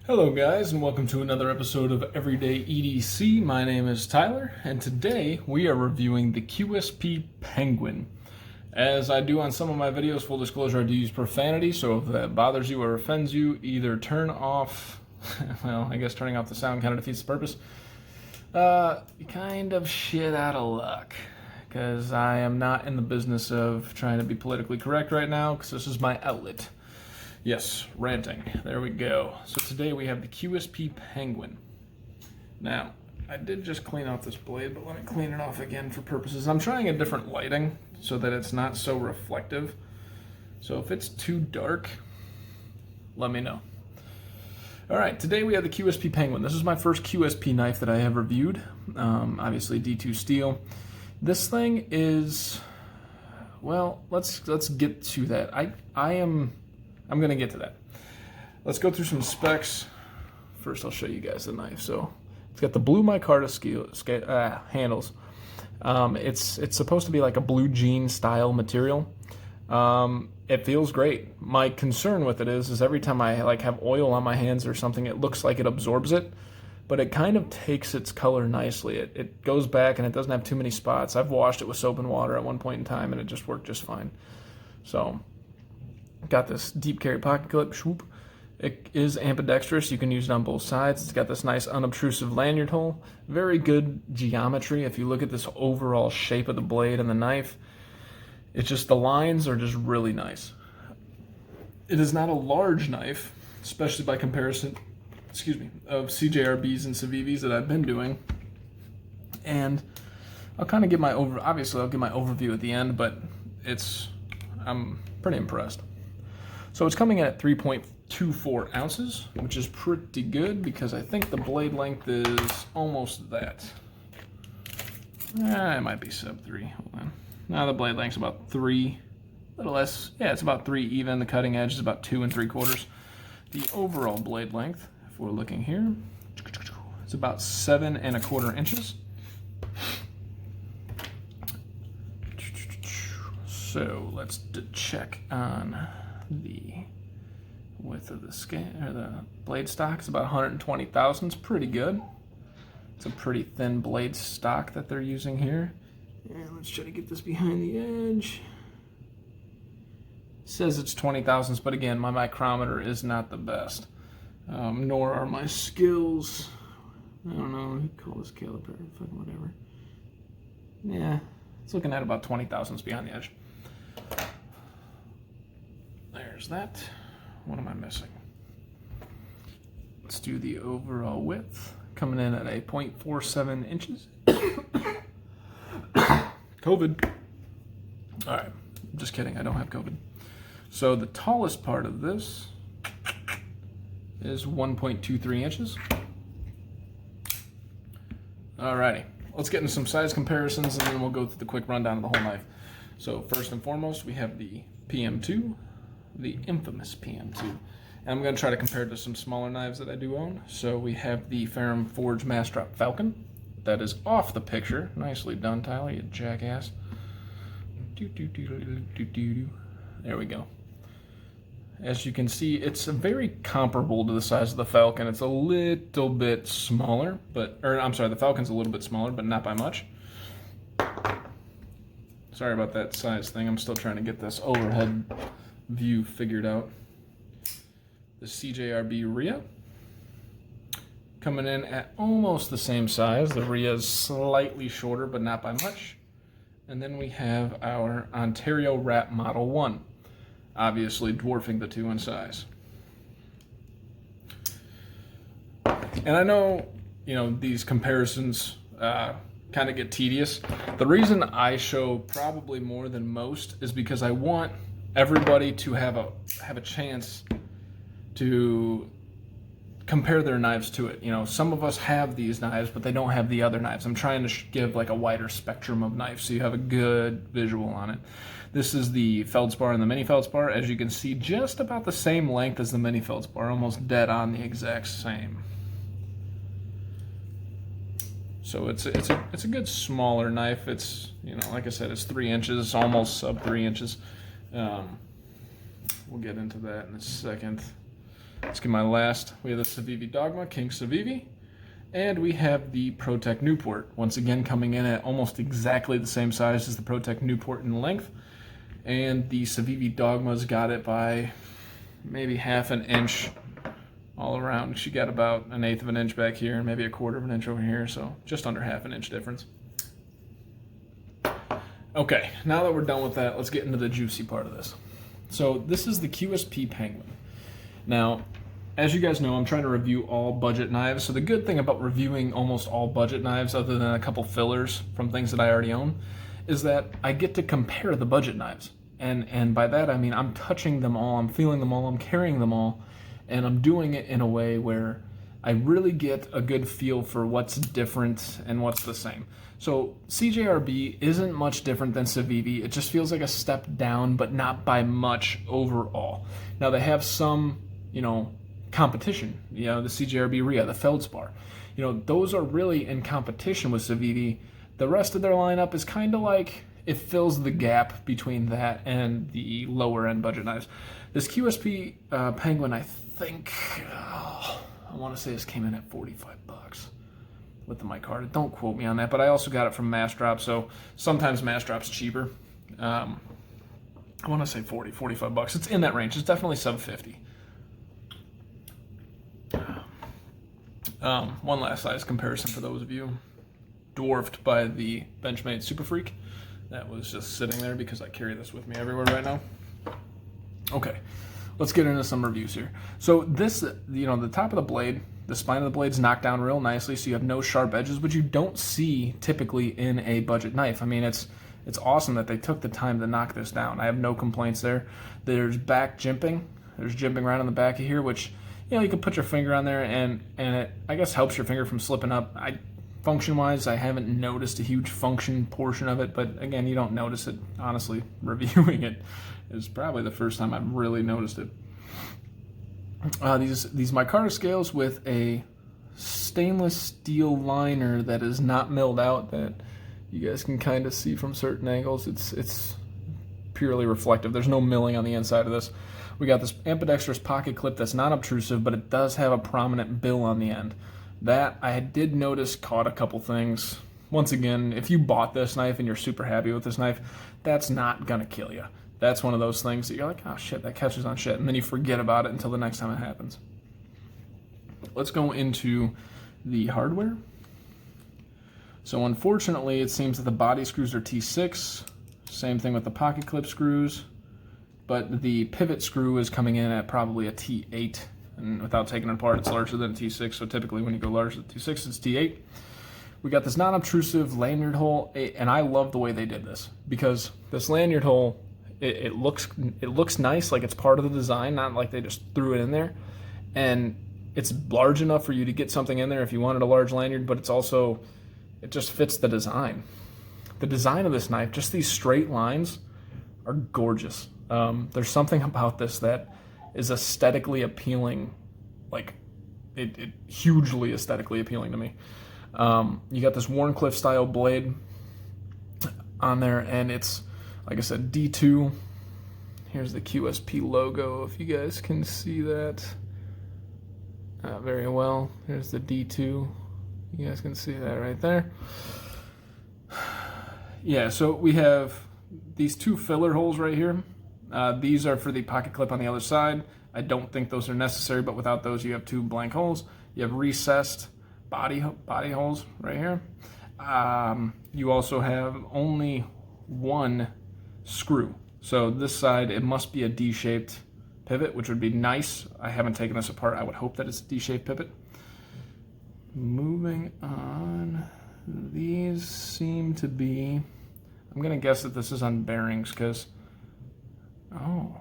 Hello guys, and welcome to another episode of Everyday EDC. My name is Tyler, and today we are reviewing the QSP Penguin. As I do on some of my videos, full disclosure, I do use profanity, so if that bothers you or offends you, either turn off, well, I guess turning off the sound kind of defeats the purpose. Kind of shit out of luck, because I am not in the business of trying to be politically correct right now, because this is my outlet. Yes, ranting. There we go. So today we have the QSP Penguin. Now, I did just clean off this blade, but let me clean it off again for purposes. I'm trying a different lighting so that it's not so reflective. So if it's too dark, let me know. Alright, today we have the QSP Penguin. This is my first QSP knife that I have reviewed. Obviously D2 steel. This thing is, well, let's get to that. I'm going to get to that. Let's go through some specs. First, I'll show you guys the knife. So, it's got the blue micarta handles. It's supposed to be like a blue jean style material. It feels great. My concern with it is every time I have oil on my hands or something, it looks like it absorbs it, but it kind of takes its color nicely. It goes back and it doesn't have too many spots. I've washed it with soap and water at one point in time, and it just worked just fine. So, got this deep carry pocket clip. Swoop. It is ambidextrous. You can use it on both sides. It's got this nice unobtrusive lanyard hole. Very good geometry. If you look at this overall shape of the blade and the knife, it's just the lines are just really nice. It is not a large knife, especially by comparison, of CJRBs and Civivis that I've been doing. And I'll kind of give my obviously I'll give my overview at the end, but I'm pretty impressed. So it's coming in at 3.24 ounces, which is pretty good because I think the blade length is almost that. It might be sub 3. Hold on. Now the blade length's about 3, a little less. Yeah, it's about 3 even. The cutting edge is about 2 3/4. The overall blade length, if we're looking here, it's about 7 1/4 inches. So let's check on the width of the scale, or the blade stock. It's about 120 thousandths. Pretty good. It's a pretty thin blade stock that they're using here. And let's try to get this behind the edge. It says it's 20 thousandths, but again, my micrometer is not the best. Nor are my skills. I don't know, you call this caliper, fucking whatever. Yeah, it's looking at about 20 thousandths behind the edge. There's that. What am I missing? Let's do the overall width. Coming in at a 0.47 inches. COVID. Alright, I'm just kidding. I don't have COVID. So the tallest part of this is 1.23 inches. Alrighty. Let's get into some size comparisons, and then we'll go through the quick rundown of the whole knife. So first and foremost, we have the PM2. The infamous PM2. And I'm going to try to compare it to some smaller knives that I do own. So we have the Ferrum Forge Mastrop Falcon. That is off the picture. Nicely done, Tyler, you jackass. There we go. As you can see, it's very comparable to the size of the Falcon. It's a little bit smaller, the Falcon's a little bit smaller, but not by much. Sorry about that size thing. I'm still trying to get this overhead view figured out. The CJRB RIA coming in at almost the same size. The RIA is slightly shorter, but not by much. And then we have our Ontario Rat Model 1, obviously dwarfing the two in size. And I know, these comparisons kind of get tedious. The reason I show probably more than most is because I want everybody to have a chance to compare their knives to it. Some of us have these knives, but they don't have the other knives. I'm trying to give like a wider spectrum of knives so you have a good visual on it. This is the feldspar and the mini feldspar. As you can see, just about the same length as the mini feldspar, almost dead on the exact same. So it's a good smaller knife. It's, like I said, it's 3 inches, almost sub 3 inches. We'll get into that in a second. Let's get my last. We have the Civivi Dogma, King Civivi. And we have the ProTech Newport, once again coming in at almost exactly the same size as the ProTech Newport in length. And the Civivi Dogma's got it by maybe half an inch all around. She got about 1/8 of an inch back here and maybe 1/4 of an inch over here, so just under half an inch difference. Okay, now that we're done with that, let's get into the juicy part of this. So this is the QSP Penguin. Now, as you guys know, I'm trying to review all budget knives. So the good thing about reviewing almost all budget knives, other than a couple fillers from things that I already own, is that I get to compare the budget knives. And by that I mean I'm touching them all, I'm feeling them all, I'm carrying them all, and I'm doing it in a way where I really get a good feel for what's different and what's the same. So CJRB isn't much different than Civivi. It just feels like a step down, but not by much overall. Now they have some, competition. The CJRB Rhea, the Feldspar. Those are really in competition with Civivi. The rest of their lineup is kind of like, it fills the gap between that and the lower end budget knives. This QSP Penguin, I think, I want to say this came in at $45 with the mic card. Don't quote me on that, but I also got it from Mass Drop, so sometimes Mass Drop's cheaper. I want to say $45. It's in that range. It's definitely sub 50. One last size comparison for those of you. Dwarfed by the Benchmade Super Freak. That was just sitting there because I carry this with me everywhere right now. Okay, let's get into some reviews here. So this, the top of the blade, the spine of the blade's knocked down real nicely, so you have no sharp edges, which you don't see typically in a budget knife. I mean, it's awesome that they took the time to knock this down. I have no complaints there. There's back jimping. There's jimping right on the back of here, which, you can put your finger on there, and it, I guess, helps your finger from slipping up. Function-wise, I haven't noticed a huge function portion of it, but again, you don't notice it. Honestly, reviewing it is probably the first time I've really noticed it. These micarta scales with a stainless steel liner that is not milled out, that you guys can kind of see from certain angles. It's purely reflective. There's no milling on the inside of this. We got this ambidextrous pocket clip that's not obtrusive, but it does have a prominent bill on the end. That I did notice caught a couple things. Once again, if you bought this knife and you're super happy with this knife, that's not gonna kill you. That's one of those things that you're like, oh shit, that catches on shit, and then you forget about it until the next time it happens. Let's go into the hardware. So unfortunately, it seems that the body screws are T6. Same thing with the pocket clip screws, but the pivot screw is coming in at probably a T8. And without taking it apart, it's larger than T6, so typically when you go larger than T6, it's T8. We got this non-obtrusive lanyard hole, and I love the way they did this, because this lanyard hole, it looks nice, like it's part of the design, not like they just threw it in there. And it's large enough for you to get something in there if you wanted a large lanyard, but it's also, it just fits the design. The design of this knife, just these straight lines, are gorgeous. There's something about this that is aesthetically appealing, like it hugely aesthetically appealing to me. You got this Warncliffe style blade on there, and it's, like I said, D2. Here's the QSP logo, if you guys can see that very well. Here's the D2. You guys can see that right there. Yeah, so we have these two filler holes right here. These are for the pocket clip on the other side. I don't think those are necessary, but without those, you have two blank holes. You have recessed body holes right here. You also have only one screw. So this side, it must be a D-shaped pivot, which would be nice. I haven't taken this apart. I would hope that it's a D-shaped pivot. Moving on, these seem to be, I'm gonna guess that this is on bearings, because, oh,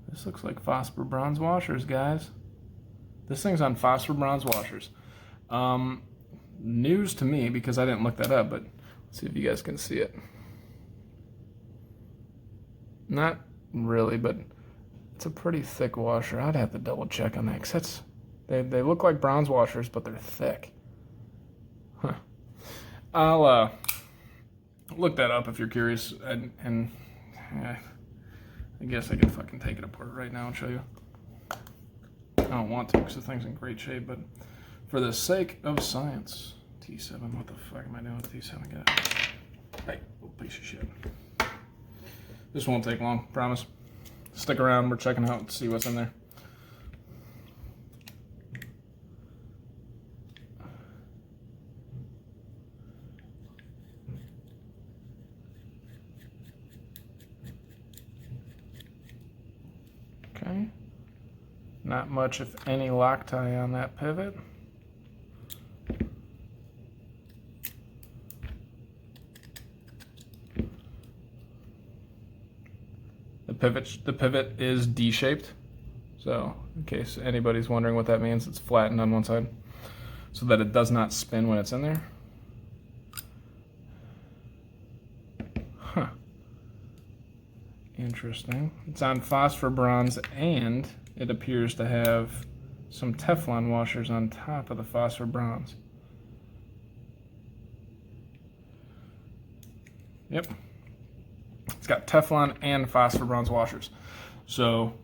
this looks like phosphor bronze washers, guys. This thing's on phosphor bronze washers. News to me, because I didn't look that up, but let's see if you guys can see it. Not really, but it's a pretty thick washer. I'd have to double check on that, because that's, they look like bronze washers, but they're thick. Huh. I'll look that up if you're curious, and I guess I could fucking take it apart right now and show you. I don't want to because the thing's in great shape, but for the sake of science, T7, what the fuck am I doing with T7? Get out. Hey, little piece of shit. This won't take long, promise. Stick around, we're checking out and see what's in there. Okay. Not much, if any, Loctite on that pivot. The pivot is D-shaped, so in case anybody's wondering what that means, it's flattened on one side so that it does not spin when it's in there. Huh. Interesting. It's on phosphor bronze, and it appears to have some Teflon washers on top of the phosphor bronze. Yep. It's got Teflon and phosphor bronze washers. So,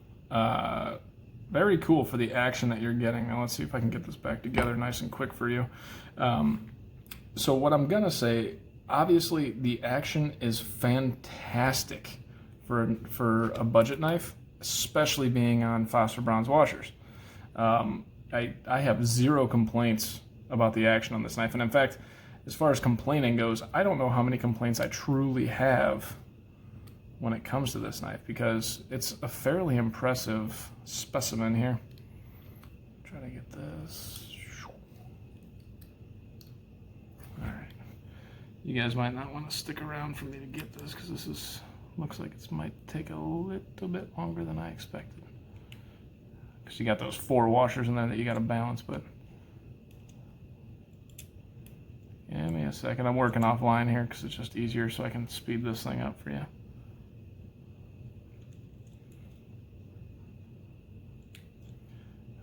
very cool for the action that you're getting. Now let's see if I can get this back together nice and quick for you. So what I'm gonna say, obviously the action is fantastic for a budget knife, especially being on phosphor bronze washers. I have zero complaints about the action on this knife. And in fact, as far as complaining goes, I don't know how many complaints I truly have when it comes to this knife, because it's a fairly impressive specimen here. Try to get this. All right. You guys might not want to stick around for me to get this, because this is looks like it might take a little bit longer than I expected. Because you got those 4 washers in there that you got to balance, but give me a second. I'm working offline here because it's just easier so I can speed this thing up for you.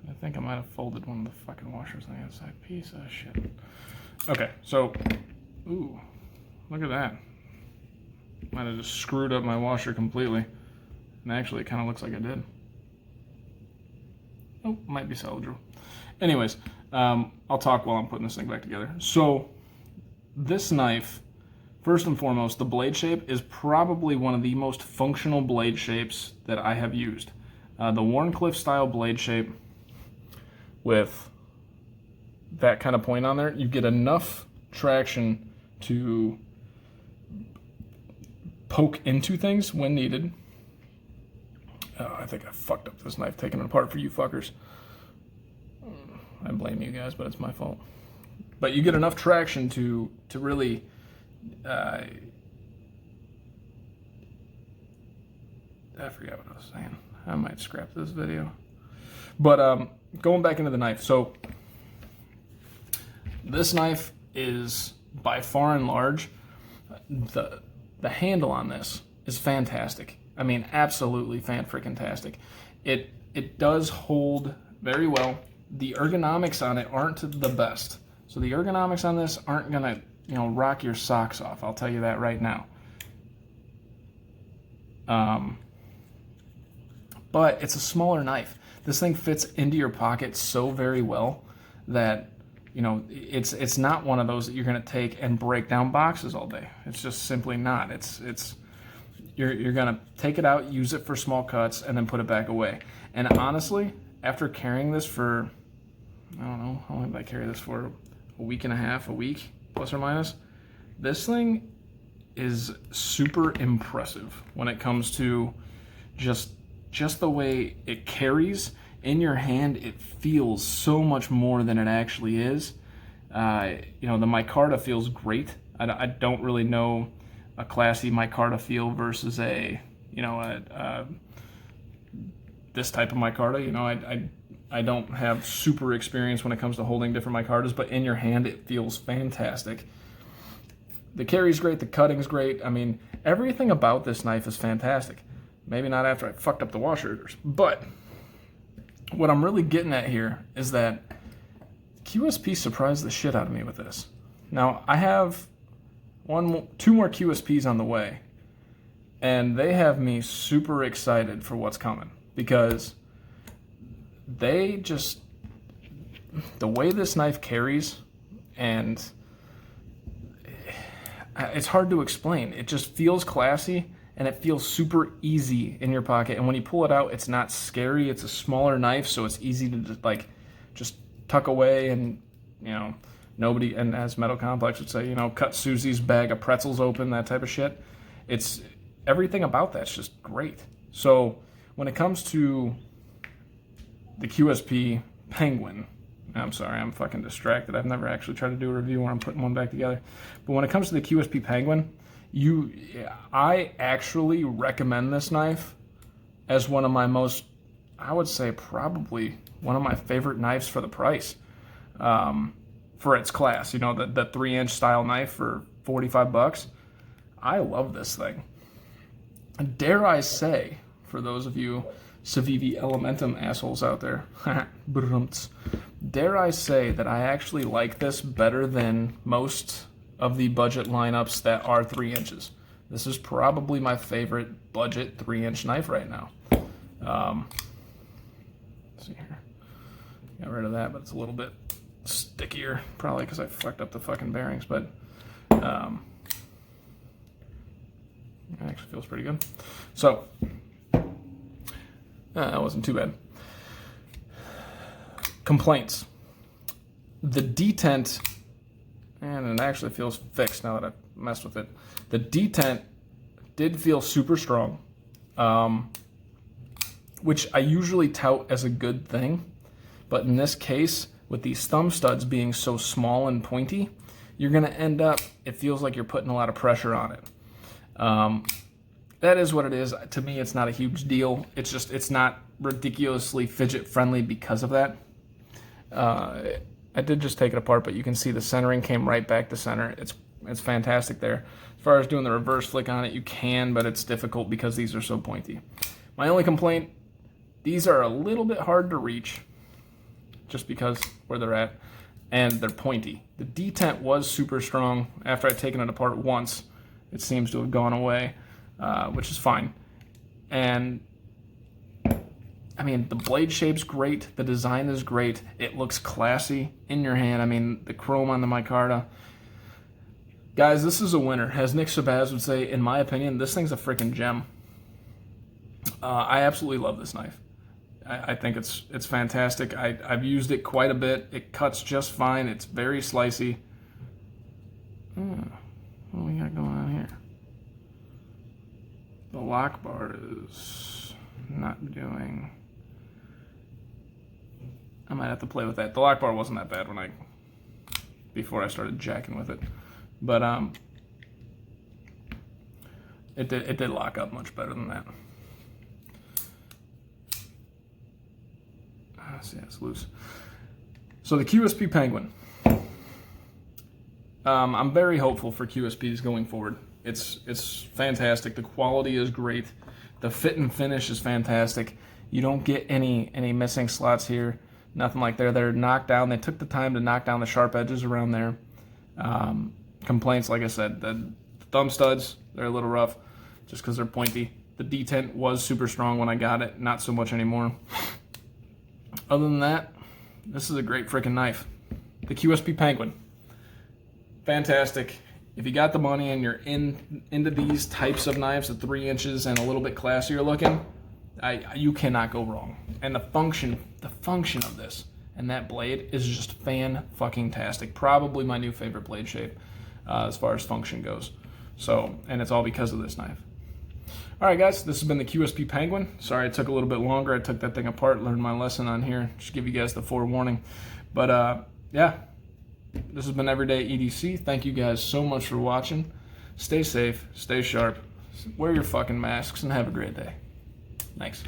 I think I might have folded one of the fucking washers on the other side. Piece of shit. Okay, so, ooh, look at that. Might have just screwed up my washer completely. And actually, it kind of looks like I did. Oh, might be salvageable. Anyways, I'll talk while I'm putting this thing back together. So, this knife, first and foremost, the blade shape is probably one of the most functional blade shapes that I have used. The Wharncliffe style blade shape with that kind of point on there, you get enough traction to poke into things when needed. I think I fucked up this knife taking it apart for you fuckers. I blame you guys, but it's my fault. But you get enough traction to really I forgot what I was saying. I might scrap this video. But going back into the knife. So this knife is by far and large, the handle on this is fantastic. I mean, absolutely fan-freaking-tastic. It does hold very well. The ergonomics on it aren't the best. So the ergonomics on this aren't gonna, rock your socks off. I'll tell you that right now. But it's a smaller knife. This thing fits into your pocket so very well that, it's not one of those that you're gonna take and break down boxes all day. It's just simply not. You're gonna take it out, use it for small cuts, and then put it back away. And honestly, after carrying this for, I don't know, how long did I carry this for? A week and a half, a week, plus or minus. This thing is super impressive when it comes to just the way it carries in your hand. It feels so much more than it actually is. The micarta feels great. I don't really know a classy micarta feel versus this type of micarta. I don't have super experience when it comes to holding different micartas, but in your hand it feels fantastic. The carry's great, the cutting's great. I mean, everything about this knife is fantastic. Maybe not after I fucked up the washers, but what I'm really getting at here is that QSP surprised the shit out of me with this. Now, I have 2 more QSPs on the way, and they have me super excited for what's coming, because they just, the way this knife carries, and it's hard to explain. It just feels classy, and it feels super easy in your pocket. And when you pull it out, it's not scary. It's a smaller knife, so it's easy to just tuck away, and nobody, and as Metal Complex would say, cut Susie's bag of pretzels open, that type of shit. It's everything about that's just great. So when it comes to the QSP Penguin, I'm sorry, I'm fucking distracted. I've never actually tried to do a review when I'm putting one back together. But when it comes to the QSP Penguin, I actually recommend this knife as one of my most, I would say probably one of my favorite knives for the price. For its class, the 3-inch style knife for $45. I love this thing. Dare I say, for those of you Civivi Elementum assholes out there, dare I say that I actually like this better than most of the budget lineups that are 3 inches. This is probably my favorite budget 3-inch knife right now. Let's see here. Got rid of that, but it's a little bit stickier, probably because I fucked up the fucking bearings, but it actually feels pretty good. So that wasn't too bad. Complaints. The detent, and it actually feels fixed now that I've messed with it. The detent did feel super strong, which I usually tout as a good thing, but in this case, with these thumb studs being so small and pointy, you're going to end up, it feels like you're putting a lot of pressure on it. That is what it is. To me, it's not a huge deal. It's just, it's not ridiculously fidget friendly because of that. I did just take it apart, but you can see the centering came right back to center. It's fantastic there. As far as doing the reverse flick on it, you can, but it's difficult because these are so pointy. My only complaint, these are a little bit hard to reach, just because where they're at, and they're pointy. The detent was super strong. After I'd taken it apart once, it seems to have gone away, which is fine. And I mean, the blade shape's great, the design is great, it looks classy in your hand. I mean, the chrome on the micarta. Guys, this is a winner. As Nick Shabazz would say, in my opinion, this thing's a freaking gem. I absolutely love this knife. I think it's fantastic. I've used it quite a bit. It cuts just fine. It's very slicey. What do we got going on here? The lock bar is not doing... I might have to play with that. The lock bar wasn't that bad before I started jacking with it. But it did lock up much better than that. See, it's loose. So the QSP Penguin. I'm very hopeful for QSPs going forward. It's fantastic. The quality is great. The fit and finish is fantastic. You don't get any missing slots here. Nothing like that. They're knocked down. They took the time to knock down the sharp edges around there. Complaints, like I said, the thumb studs, they're a little rough just because they're pointy. The detent was super strong when I got it. Not so much anymore. Other than that, this is a great freaking knife. The QSP Penguin. Fantastic. If you got the money and you're into these types of knives, the 3 inches and a little bit classier looking, you cannot go wrong. And the function of this and that blade is just fan-fucking-tastic. Probably my new favorite blade shape as far as function goes. So, and it's all because of this knife. All right, guys, this has been the QSP Penguin. Sorry it took a little bit longer. I took that thing apart, learned my lesson on here. Just give you guys the forewarning. But, yeah, this has been Everyday EDC. Thank you guys so much for watching. Stay safe, stay sharp, wear your fucking masks, and have a great day. Thanks.